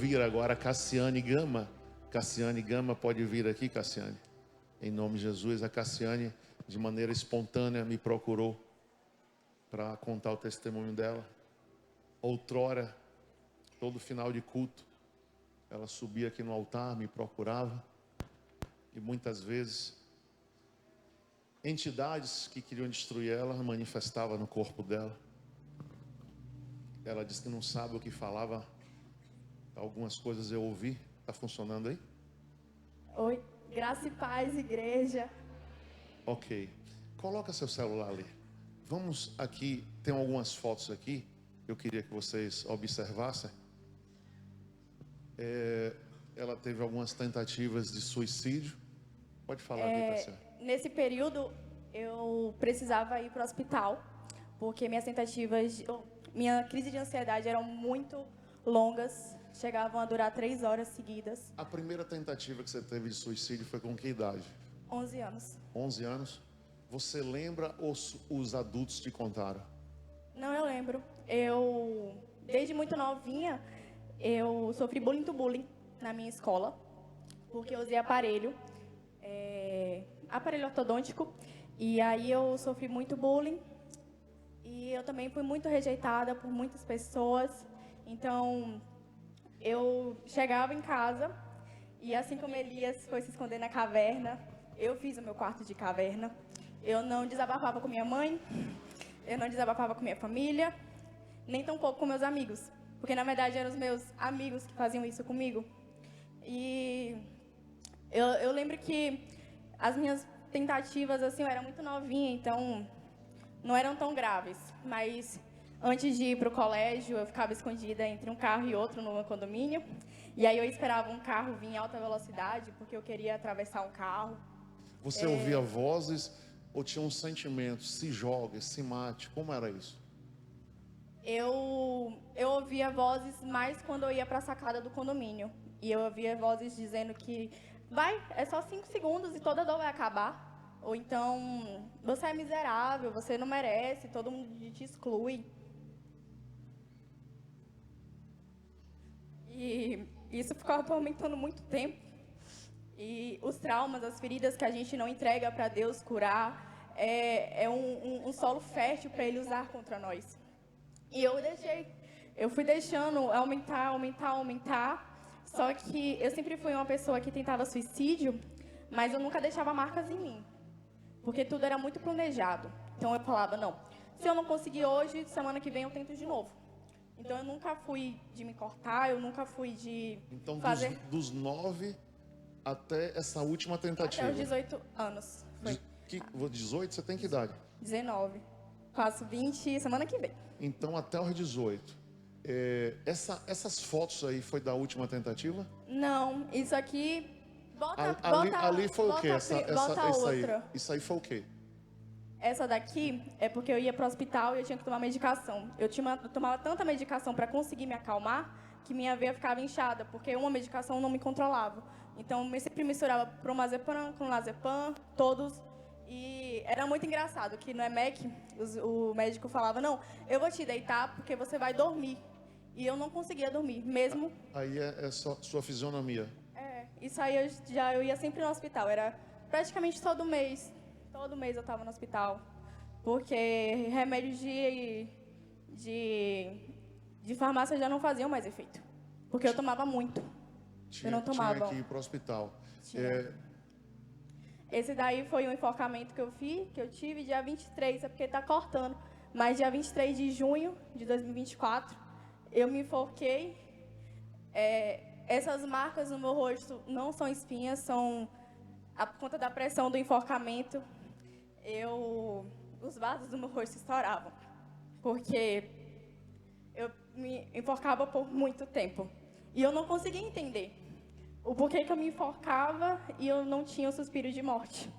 Vir agora a Cassiane Gama. Cassiane Gama, pode vir aqui, Cassiane. Em nome de Jesus, a Cassiane, de maneira espontânea, me procurou para contar o testemunho dela. Outrora, todo final de culto, ela subia aqui no altar, me procurava. E muitas vezes, entidades que queriam destruir ela, manifestavam no corpo dela. Ela disse que não sabe o que falava. Algumas coisas eu ouvi. Está funcionando aí? Oi, graça e paz, igreja. Ok. Coloca seu celular ali. Vamos aqui, tem algumas fotos aqui. Eu queria que vocês observassem. Ela teve algumas tentativas de suicídio. Pode falar aqui, Cassiane. Nesse período, eu precisava ir para o hospital, porque minha crise de ansiedade eram muito longas, chegavam a durar 3 horas seguidas. A primeira tentativa que você teve de suicídio foi com que idade? 11 anos. 11 anos. Você lembra ou os adultos te contaram? Não, eu lembro. Desde muito novinha, eu sofri bullying na minha escola, porque eu usei aparelho ortodôntico, e aí eu sofri muito bullying, e eu também fui muito rejeitada por muitas pessoas. Então, eu chegava em casa, e assim como Elias foi se esconder na caverna, eu fiz o meu quarto de caverna. Eu não desabafava com minha mãe, eu não desabafava com minha família, nem tampouco com meus amigos, porque na verdade eram os meus amigos que faziam isso comigo. E eu lembro que as minhas tentativas, assim, eu era muito novinha, então não eram tão graves. Mas antes de ir para o colégio, eu ficava escondida entre um carro e outro no meu condomínio. E aí eu esperava um carro vir em alta velocidade, porque eu queria atravessar um carro. Você ouvia vozes ou tinha um sentimento? Se jogue, se mate, como era isso? Eu ouvia vozes mais quando eu ia para a sacada do condomínio. E eu ouvia vozes dizendo que é só 5 segundos e toda dor vai acabar. Ou então, você é miserável, você não merece, todo mundo te exclui. E isso ficou atormentando muito tempo. E os traumas, as feridas que a gente não entrega para Deus curar, é um solo fértil para Ele usar contra nós. E eu fui deixando aumentar. Só que eu sempre fui uma pessoa que tentava suicídio, mas eu nunca deixava marcas em mim, porque tudo era muito planejado. Então eu falava, não, se eu não conseguir hoje, semana que vem eu tento de novo. Então eu nunca fui de me cortar, eu nunca fui de fazer... Dos 9 até essa última tentativa? Até os 18 anos. Foi. 18, você tem que idade? 19. Faço 20 semana que vem. Então até os 18. Essas fotos aí foi da última tentativa? Não, isso aqui... Ali foi o quê? Outra. Isso aí foi o quê? Essa daqui é porque eu ia para o hospital e eu tinha que tomar medicação. Eu tomava tanta medicação para conseguir me acalmar que minha veia ficava inchada, porque uma medicação não me controlava. Então, eu sempre misturava promazepam com Lazepam, todos. E era muito engraçado que no EMEC, o médico falava, não, eu vou te deitar porque você vai dormir. E eu não conseguia dormir, mesmo... Aí é sua fisionomia. Isso aí eu ia sempre no hospital, era praticamente todo mês eu estava no hospital, porque remédios de farmácia já não faziam mais efeito, porque eu tomava muito, eu não tomava. Tinha que ir para o hospital. Esse daí foi um enforcamento que eu tive dia 23, é porque está cortando, mas dia 23 de junho de 2024, eu me enforquei. Essas marcas no meu rosto não são espinhas, são por conta da pressão do enforcamento. Os vasos do meu rosto estouravam, porque eu me enforcava por muito tempo. E eu não conseguia entender o porquê que eu me enforcava e eu não tinha o suspiro de morte.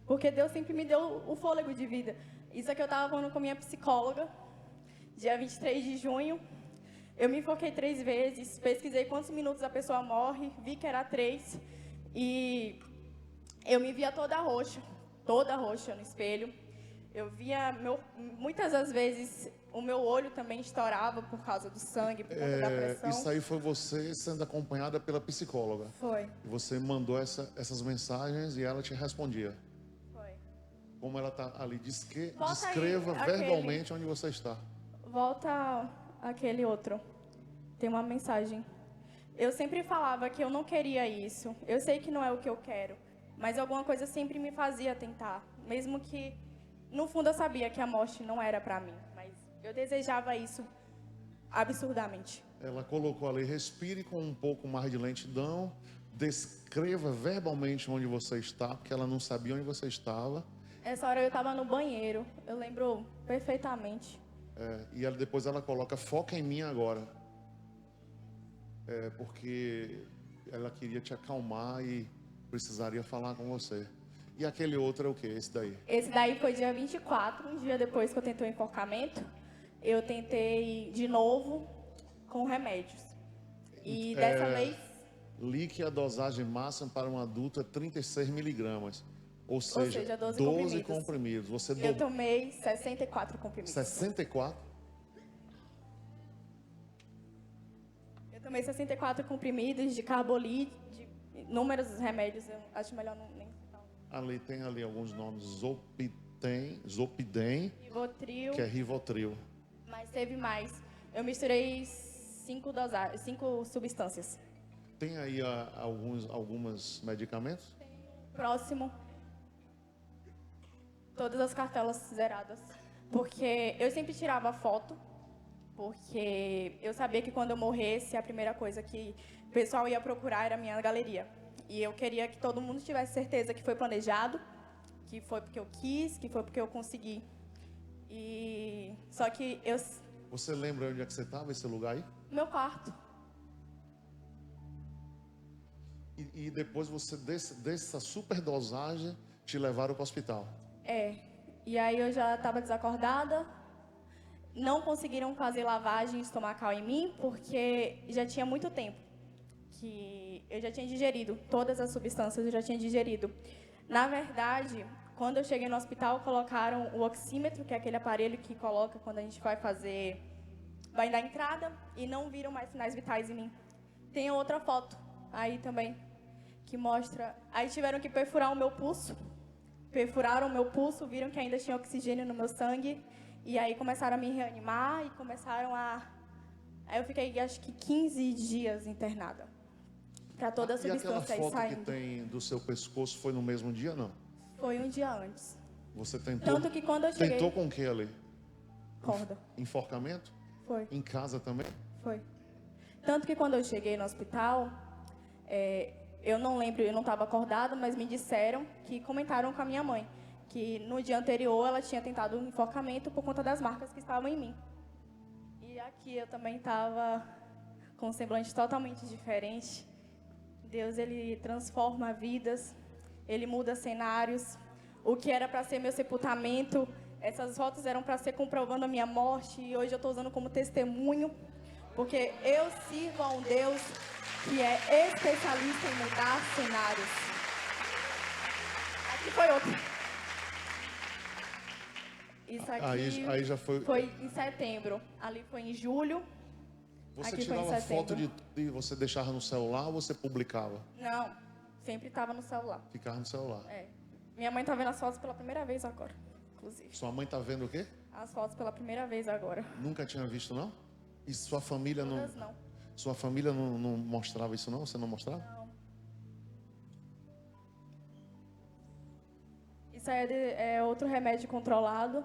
Porque Deus sempre me deu o fôlego de vida. Isso é que eu estava falando com a minha psicóloga, dia 23 de junho. Eu me enfoquei 3 vezes, pesquisei quantos minutos a pessoa morre, vi que era 3, e eu me via toda roxa no espelho. Eu via, muitas das vezes, O meu olho também estourava por causa do sangue, por conta da pressão. Isso aí foi você sendo acompanhada pela psicóloga. Foi, E você mandou essas mensagens e ela te respondia. foi. Como ela está ali, Volta aí, descreva aquele. verbalmente onde você está. Volta aquele outro. Tem uma mensagem. Eu sempre falava que eu não queria isso. Eu sei que não é o que eu quero. Mas alguma coisa sempre me fazia tentar. Mesmo que, no fundo, eu sabia que a morte não era para mim. Mas eu desejava isso absurdamente. Ela colocou ali, respire com um pouco mais de lentidão, descreva verbalmente onde você está, porque ela não sabia onde você estava. Essa hora eu estava no banheiro. Eu lembro perfeitamente. E depois ela coloca, foca em mim agora. Porque ela queria te acalmar e precisaria falar com você. E aquele outro é o quê? Esse daí? Esse daí foi dia 24, um dia depois que eu tentei o enforcamento. Eu tentei de novo com remédios. E dessa vez... Li que a dosagem máxima para um adulto é 36 miligramas. Ou seja, 12 comprimidos. Você Eu tomei 64 comprimidos. 64? Eu tomei 64 comprimidos de carbolite, de inúmeros remédios. Eu acho melhor nem citar. Ali tem alguns nomes. Zopidem, Rivotril. que é Rivotril. Mas teve mais. Eu misturei 5 substâncias. Tem aí alguns medicamentos? Próximo. Todas as cartelas zeradas. Porque eu sempre tirava foto, porque eu sabia que quando eu morresse, a primeira coisa que o pessoal ia procurar era a minha galeria. E eu queria que todo mundo tivesse certeza que foi planejado, que foi porque eu quis, que foi porque eu consegui. Só que eu... Você lembra onde é que você estava, esse lugar aí? Meu quarto. E depois você, dessa superdosagem, te levaram para o hospital. E aí eu já estava desacordada, não conseguiram fazer lavagem estomacal em mim, porque já tinha muito tempo que eu já tinha digerido, todas as substâncias eu já tinha digerido. Na verdade, quando eu cheguei no hospital, colocaram o oxímetro, que é aquele aparelho que coloca quando a gente vai dar entrada, e não viram mais sinais vitais em mim. Tem outra foto aí também, que mostra... Aí tiveram que perfurar o meu pulso. Perfuraram o meu pulso, viram que ainda tinha oxigênio no meu sangue. E aí começaram a me reanimar e começaram a... Aí eu fiquei, acho que 15 dias internada. Para toda a substância aí saindo. E aquela foto que tem do seu pescoço foi no mesmo dia, não? Foi um dia antes. Você tentou... Tanto que quando eu cheguei... Tentou com o que ali? Corda. Enforcamento? Foi. Em casa também? Foi. Tanto que quando eu cheguei no hospital... Eu não lembro, eu não estava acordada, mas me disseram que comentaram com a minha mãe que no dia anterior ela tinha tentado um enforcamento por conta das marcas que estavam em mim. E aqui eu também estava com um semblante totalmente diferente. Deus, ele transforma vidas, ele muda cenários. O que era para ser meu sepultamento, essas fotos eram para ser comprovando a minha morte e hoje eu estou usando como testemunho, porque eu sirvo a um Deus que é especialista em mudar cenários. Aqui foi outro. Isso aqui aí já foi em setembro. Ali foi em julho. Você aqui tirava foi em setembro. foto de você deixava no celular ou você publicava? Não, sempre estava no celular. Ficava no celular. Minha mãe está vendo as fotos pela primeira vez agora, inclusive. Sua mãe está vendo o quê? As fotos pela primeira vez agora. Nunca tinha visto, não? E sua família Todas não. Sua família não mostrava isso, não? Você não mostrava? Não. Isso aí é outro remédio controlado.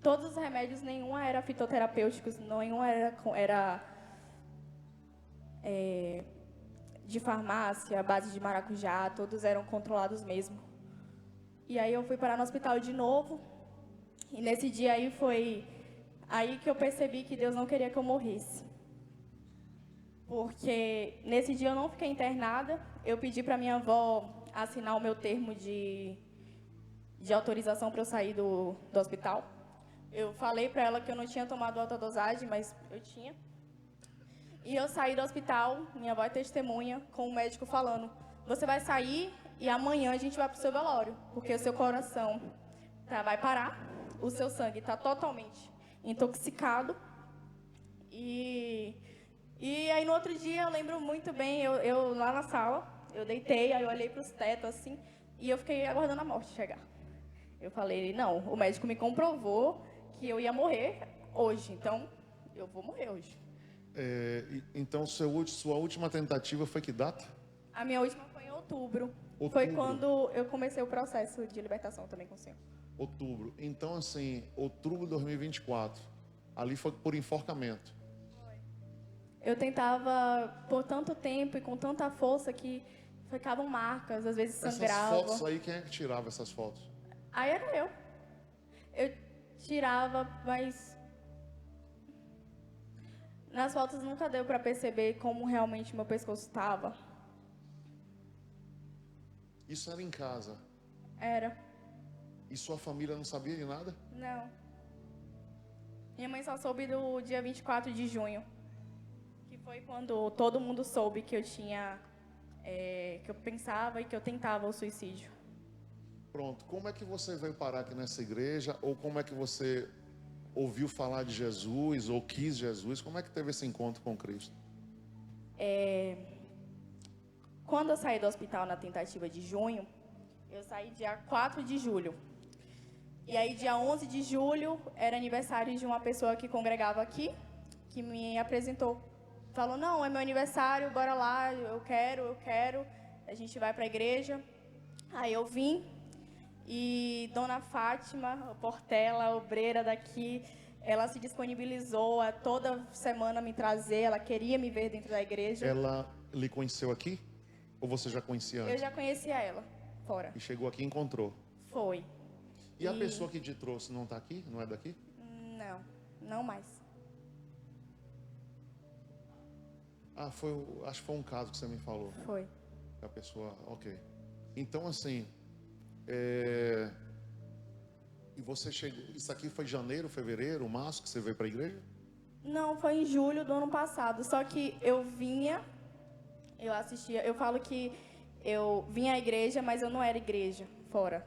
Todos os remédios, nenhum era fitoterapêuticos, nenhum era de farmácia, base de maracujá, todos eram controlados mesmo. E aí eu fui parar no hospital de novo, e nesse dia aí foi aí que eu percebi que Deus não queria que eu morresse. Porque nesse dia eu não fiquei internada, eu pedi para minha avó assinar o meu termo de autorização para eu sair do hospital. Eu falei para ela que eu não tinha tomado alta dosagem, mas eu tinha. E eu saí do hospital, minha avó é testemunha, com o médico falando: você vai sair e amanhã a gente vai para o seu velório, porque o seu coração vai parar, o seu sangue está totalmente intoxicado. E aí no outro dia eu lembro muito bem, eu lá na sala, eu deitei, aí eu olhei para os tetos assim, e eu fiquei aguardando a morte chegar. Eu falei, não, o médico me comprovou que eu ia morrer hoje, então eu vou morrer hoje. Então, sua última tentativa foi que data? A minha última foi em outubro. Outubro. Foi quando eu comecei o processo de libertação também com o Senhor. Outubro. Então, assim, outubro de 2024, ali foi por enforcamento. Eu tentava por tanto tempo e com tanta força que ficavam marcas, às vezes sangrava. Essas fotos aí, quem é que tirava essas fotos? Aí era eu. Eu tirava, mas nas fotos nunca deu para perceber como realmente meu pescoço estava. Isso era em casa? Era. E sua família não sabia de nada? Não. Minha mãe só soube do dia 24 de junho. Que foi quando todo mundo soube que eu tinha, que eu pensava e que eu tentava o suicídio. Pronto. Como é que você veio parar aqui nessa igreja? Ou como é que você ouviu falar de Jesus ou quis Jesus? Como é que teve esse encontro com Cristo? Quando eu saí do hospital na tentativa de junho, eu saí dia 4 de julho. E aí, dia 11 de julho, era aniversário de uma pessoa que congregava aqui, que me apresentou. Falou, não, é meu aniversário, bora lá, eu quero, a gente vai para a igreja. Aí eu vim, e Dona Fátima, Portela, obreira daqui, ela se disponibilizou a toda semana me trazer, ela queria me ver dentro da igreja. Ela lhe conheceu aqui? Ou você já conhecia antes? Eu já conhecia ela, fora. E chegou aqui e encontrou? Foi. E a pessoa que te trouxe não está aqui? Não é daqui? Não, não mais. Acho que foi um caso que você me falou. Foi. A pessoa, ok. Então, assim, e você chegou, isso aqui foi janeiro, fevereiro, março que você veio para a igreja? Não, foi em julho do ano passado. Só que eu vinha, eu assistia, eu falo que eu vinha à igreja, mas eu não era igreja, fora.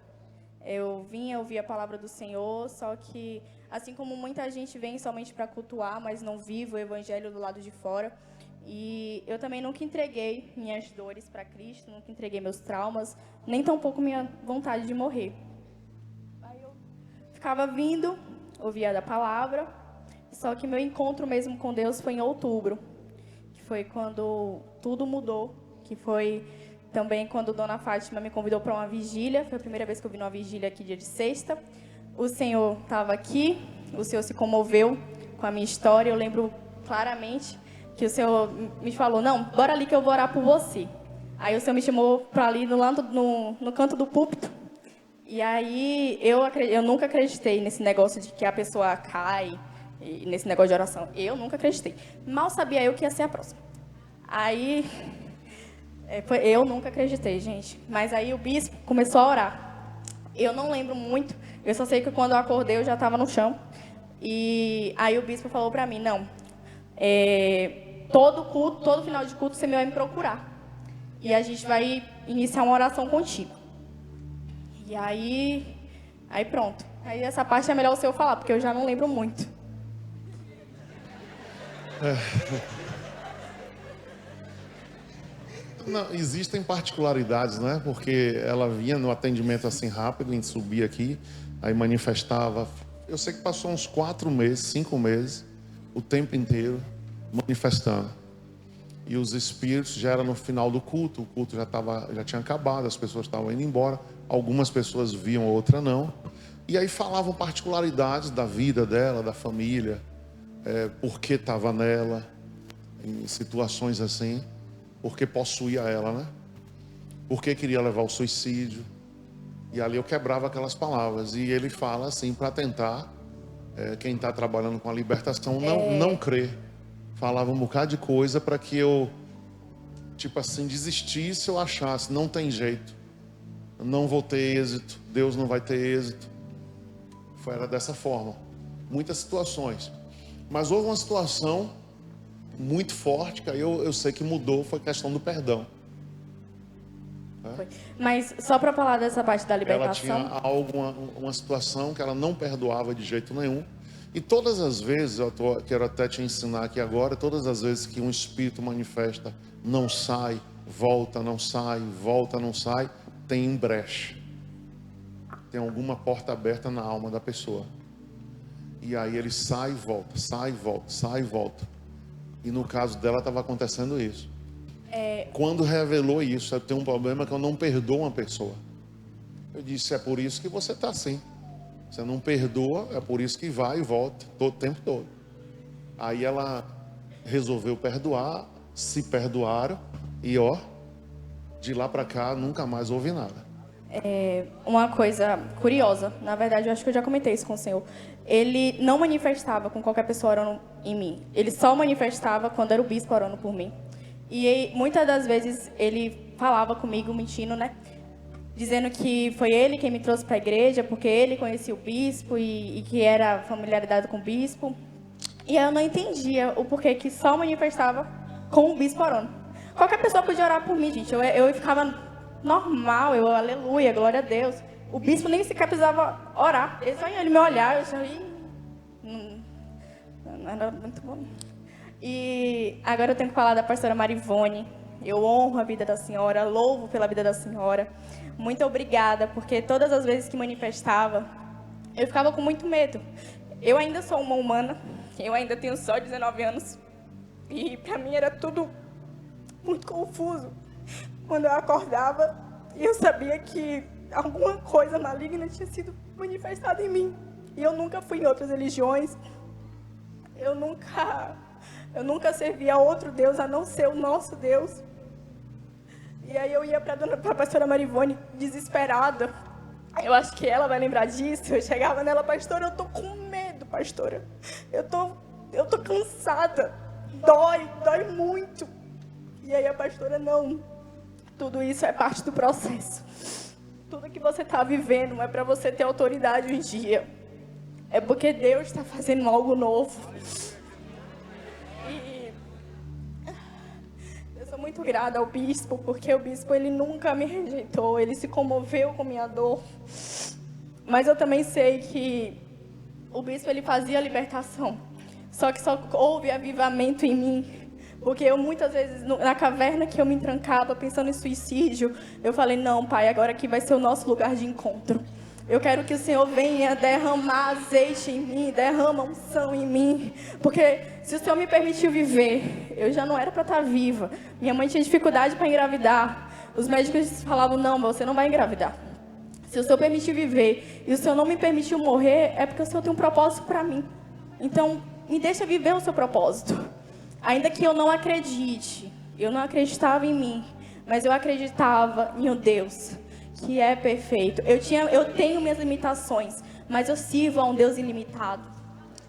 Eu vinha, ouvia a palavra do Senhor, só que, assim como muita gente vem somente para cultuar, mas não vive o evangelho do lado de fora. E eu também nunca entreguei minhas dores para Cristo, nunca entreguei meus traumas, nem tampouco minha vontade de morrer. Aí eu ficava vindo, ouvia da palavra, só que meu encontro mesmo com Deus foi em outubro, que foi quando tudo mudou, que foi também quando Dona Fátima me convidou para uma vigília. Foi a primeira vez que eu vi numa vigília aqui, dia de sexta. O Senhor estava aqui, o Senhor se comoveu com a minha história. Eu lembro claramente que o Senhor me falou, não, bora ali que eu vou orar por você. Aí o Senhor me chamou para ali no canto do púlpito. E aí eu nunca acreditei nesse negócio de que a pessoa cai, e nesse negócio de oração. Eu nunca acreditei. Mal sabia eu que ia ser a próxima. Aí... eu nunca acreditei, gente. Mas aí o bispo começou a orar. Eu não lembro muito. Eu só sei que quando eu acordei, eu já estava no chão. E aí o bispo falou para mim, não, todo culto, todo final de culto, você vai me procurar. E a gente vai iniciar uma oração contigo. E aí pronto. Aí essa parte é melhor o senhor falar, porque eu já não lembro muito. Não, existem particularidades, né? Porque ela vinha no atendimento assim rápido, a gente subia aqui, aí manifestava. Eu sei que passou uns 4 meses, 5 meses, o tempo inteiro manifestando. E os espíritos já era no final do culto, o culto já tinha acabado, as pessoas estavam indo embora, algumas pessoas viam, outras não. E aí falavam particularidades da vida dela, da família, por que estava nela, em situações assim. Porque possuía ela, né? Porque queria levar ao suicídio. E ali eu quebrava aquelas palavras. E ele fala assim, para tentar, quem está trabalhando com a libertação, não crer. Falava um bocado de coisa para que eu, tipo assim, desistisse ou achasse, não tem jeito. Não vou ter êxito, Deus não vai ter êxito. Era dessa forma. Muitas situações. Mas houve uma situação muito forte, que aí eu sei que mudou, foi a questão do perdão. Mas só para falar dessa parte da libertação... Ela tinha uma situação que ela não perdoava de jeito nenhum, E todas as vezes, quero até te ensinar aqui agora, todas as vezes que um espírito manifesta, não sai, volta, não sai, volta, não sai, tem um brecha. Tem alguma porta aberta na alma da pessoa. E aí ele sai e volta, sai e volta, sai e volta. E no caso dela estava acontecendo isso. Quando revelou isso, eu tenho um problema que eu não perdoo uma pessoa. Eu disse, é por isso que você está assim. Você não perdoa, é por isso que vai e volta, todo o tempo todo. Aí ela resolveu perdoar, se perdoaram, e ó, de lá para cá nunca mais houve nada. Uma coisa curiosa, na verdade eu acho que eu já comentei isso com o Senhor. Ele não manifestava com qualquer pessoa orando em mim. Ele só manifestava quando era o bispo orando por mim. E muitas das vezes ele falava comigo, mentindo, né? Dizendo que foi ele quem me trouxe para a igreja, porque ele conhecia o bispo e que era familiaridade com o bispo. E eu não entendia o porquê que só manifestava com o bispo orando. Qualquer pessoa podia orar por mim, gente. Eu ficava normal, aleluia, glória a Deus. O bispo nem sequer precisava orar. Ele me olhar, eu já não era muito bom. E agora eu tenho que falar da pastora Marivone. Eu honro a vida da senhora, louvo pela vida da senhora. Muito obrigada, porque todas as vezes que manifestava, eu ficava com muito medo. Eu ainda sou uma humana, eu ainda tenho só 19 anos. E para mim era tudo muito confuso. Quando eu acordava, eu sabia que alguma coisa maligna tinha sido manifestada em mim. E eu nunca fui em outras religiões. Eu nunca servi a outro Deus, a não ser o nosso Deus. E aí eu ia para a pastora Marivone desesperada. Eu acho que ela vai lembrar disso. Eu chegava nela, pastora, eu tô com medo, pastora. Eu tô cansada. Dói muito. E aí a pastora, não. Tudo isso é parte do processo. Tudo que você está vivendo é para você ter autoridade um dia. É porque Deus está fazendo algo novo. Eu sou muito grata ao bispo, porque o bispo ele nunca me rejeitou, ele se comoveu com minha dor. Mas eu também sei que o bispo ele fazia libertação, só que só houve avivamento em mim, porque eu muitas vezes na caverna que eu me trancava pensando em suicídio, eu falei, não, pai, agora aqui vai ser o nosso lugar de encontro. Eu quero que o Senhor venha derramar azeite em mim, derrama unção em mim. Porque se o Senhor me permitiu viver, eu já não era para estar viva. Minha mãe tinha dificuldade para engravidar. Os médicos falavam, não, você não vai engravidar. Se o Senhor permitiu viver e o Senhor não me permitiu morrer, é porque o Senhor tem um propósito para mim. Então, me deixa viver o seu propósito. Ainda que eu não acredite, eu não acreditava em mim, mas eu acreditava em um Deus que é perfeito. Eu tenho minhas limitações, mas eu sirvo a um Deus ilimitado.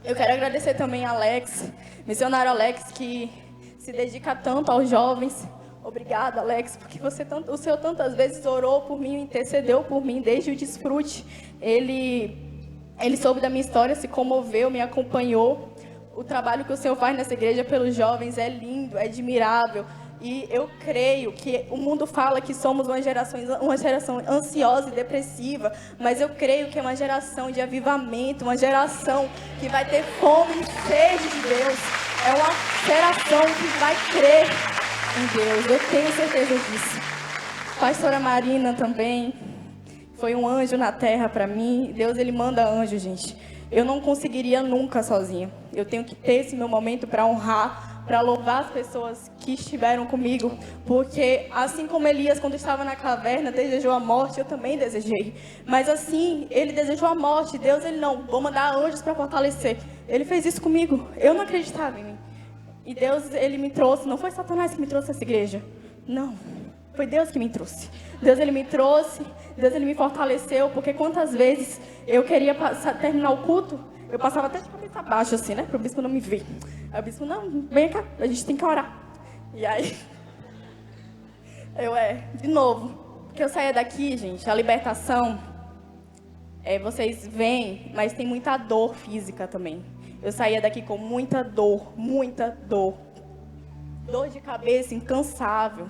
Eu quero agradecer também a Alex, missionário Alex, que se dedica tanto aos jovens. Obrigada, Alex, porque o Senhor tantas vezes orou por mim, intercedeu por mim desde o desfrute. Ele soube da minha história, se comoveu, me acompanhou. O trabalho que o Senhor faz nessa igreja pelos jovens é lindo, é admirável. E eu creio que o mundo fala que somos uma geração ansiosa e depressiva, mas eu creio que é uma geração de avivamento, uma geração que vai ter fome e sede de Deus. É uma geração que vai crer em Deus, eu tenho certeza disso. Pastora Marina também foi um anjo na terra para mim. Deus, ele manda anjo, gente. Eu não conseguiria nunca sozinha. Eu tenho que ter esse meu momento para honrar, para louvar as pessoas que estiveram comigo, porque assim como Elias, quando estava na caverna, desejou a morte, eu também desejei. Mas assim, ele desejou a morte, Deus, ele não, vou mandar anjos para fortalecer. Ele fez isso comigo, eu não acreditava em mim. E Deus, ele me trouxe, não foi Satanás que me trouxe a essa igreja, não, foi Deus que me trouxe. Deus, ele me trouxe, Deus, ele me fortaleceu, porque quantas vezes eu queria terminar o culto, eu passava até de cabeça abaixo, assim, né? Para o bispo não me ver. Aí o bispo, não, vem cá, a gente tem que orar. E aí, de novo, porque eu saía daqui, gente, a libertação, vocês veem, mas tem muita dor física também. Eu saía daqui com muita dor, muita dor. dor de cabeça incansável.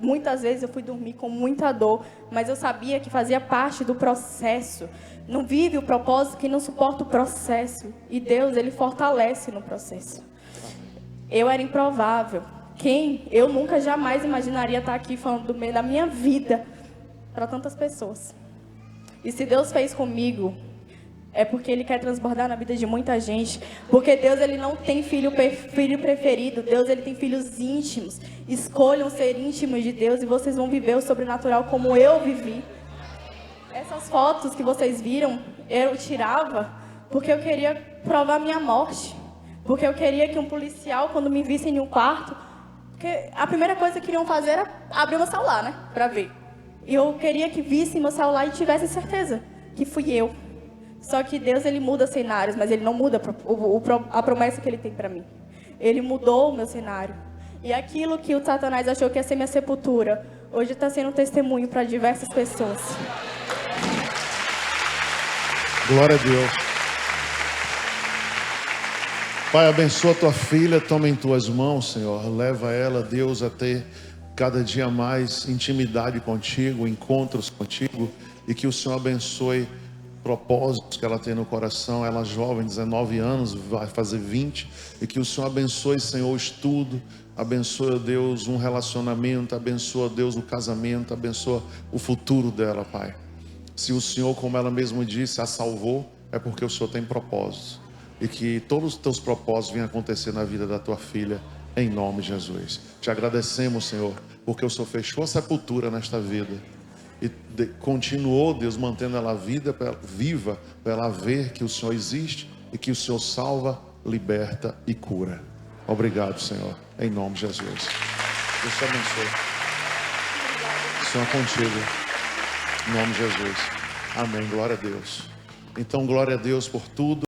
Muitas vezes eu fui dormir com muita dor, mas eu sabia que fazia parte do processo. Não vive o propósito quem não suporta o processo. E Deus, Ele fortalece no processo. Eu era improvável. Eu nunca jamais imaginaria estar aqui falando do meio da minha vida para tantas pessoas. E se Deus fez comigo, é porque Ele quer transbordar na vida de muita gente. Porque Deus, Ele não tem filho preferido. Deus, Ele tem filhos íntimos. Escolham ser íntimos de Deus e vocês vão viver o sobrenatural como eu vivi. Essas fotos que vocês viram, eu tirava porque eu queria provar minha morte. Porque eu queria que um policial, quando me visse em um quarto... Porque a primeira coisa que queriam fazer era abrir meu celular, né? Pra ver. E eu queria que visse meu celular e tivesse certeza que fui eu. Só que Deus, Ele muda cenários, mas Ele não muda a promessa que Ele tem pra mim. Ele mudou o meu cenário. E aquilo que o Satanás achou que ia ser minha sepultura, hoje está sendo um testemunho para diversas pessoas. Glória a Deus. Pai, abençoa a tua filha, toma em tuas mãos, Senhor. Leva ela, Deus, a ter cada dia mais intimidade contigo, encontros contigo, e que o Senhor abençoe propósitos que ela tem no coração. Ela jovem, 19 anos, vai fazer 20, e que o Senhor abençoe, Senhor, o estudo, abençoa, Deus, um relacionamento, abençoa, Deus, o casamento, abençoa o futuro dela, Pai. Se o Senhor, como ela mesma disse, a salvou, é porque o Senhor tem propósitos. E que todos os teus propósitos venham acontecer na vida da tua filha, em nome de Jesus. Te agradecemos, Senhor, porque o Senhor fechou a sepultura nesta vida. E continuou, Deus, mantendo ela viva, para ela ver que o Senhor existe e que o Senhor salva, liberta e cura. Obrigado, Senhor, em nome de Jesus. Deus te abençoe. O Senhor é contigo. Em nome de Jesus. Amém. Glória a Deus. Então, glória a Deus por tudo.